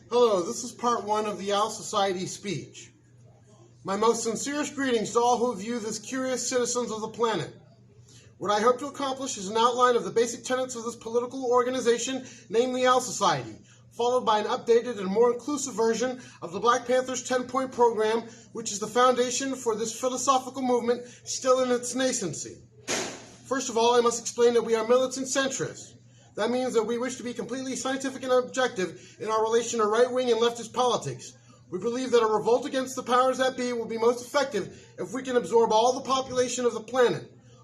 Hello, this is part one of the Owl Society speech. My most sincerest greetings to all who view as curious citizens of the planet. What I hope to accomplish is an outline of the basic tenets of this political organization, namely Owl Society, followed by an updated and more inclusive version of the Black Panthers 10-point program, which is the foundation for this philosophical movement still in its nascency. First of all, I must explain that we are militant centrists. That means that we wish to be completely scientific and objective in our relation to right-wing and leftist politics. We believe that a revolt against the powers that be will be most effective if we can absorb all the population of the planet,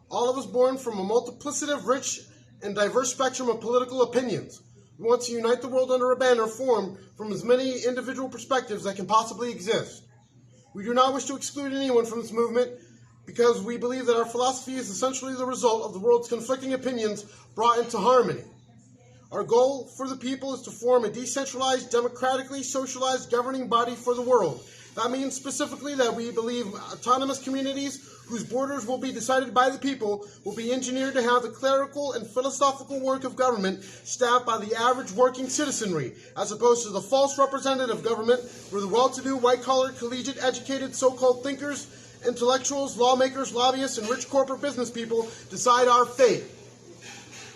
all of us born from a multiplicity of rich and diverse spectrum of political opinions. We want to unite the world under a banner formed from as many individual perspectives that can possibly exist. We do not wish to exclude anyone from this movement because we believe that our philosophy is essentially the result of the world's conflicting opinions brought into harmony. Our goal for the people is to form a decentralized, democratically socialized governing body for the world. That means specifically that we believe autonomous communities whose borders will be decided by the people will be engineered to have the clerical and philosophical work of government staffed by the average working citizenry, as opposed to the false representative government where the well-to-do, white-collar, collegiate, educated, so-called thinkers, intellectuals, lawmakers, lobbyists, and rich corporate business people decide our fate.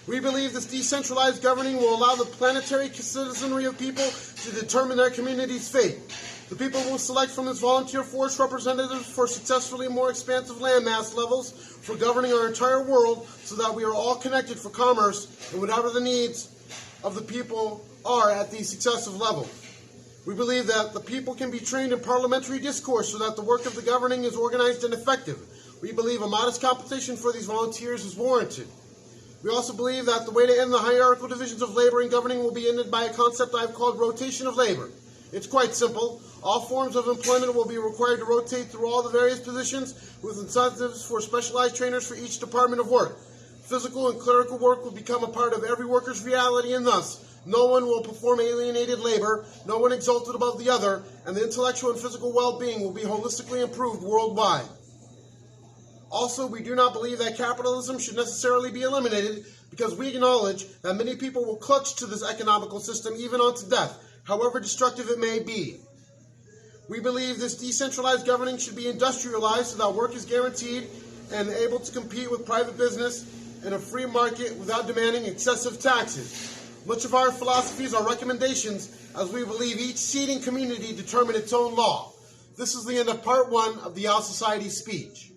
We believe this decentralized governing will allow the planetary citizenry of people to determine their community's fate. The people will select from this volunteer force representatives for successfully more expansive landmass levels for governing our entire world so that we are all connected for commerce and whatever the needs of the people are at these successive levels. We believe that the people can be trained in parliamentary discourse so that the work of the governing is organized and effective. We believe a modest compensation for these volunteers is warranted. We also believe that the way to end the hierarchical divisions of labor and governing will be ended by a concept I've called rotation of labor. It's quite simple. All forms of employment will be required to rotate through all the various positions with incentives for specialized trainers for each department of work. Physical and clerical work will become a part of every worker's reality, and thus no one will perform alienated labor, no one exalted above the other, and the intellectual and physical well-being will be holistically improved worldwide. Also, we do not believe that capitalism should necessarily be eliminated because we acknowledge that many people will clutch to this economical system even unto death, however destructive it may be. We believe this decentralized governing should be industrialized so that work is guaranteed and able to compete with private business in a free market without demanding excessive taxes. Much of our philosophies are recommendations as we believe each seed and community determine its own law. This is the end of part one of the Owl Society speech.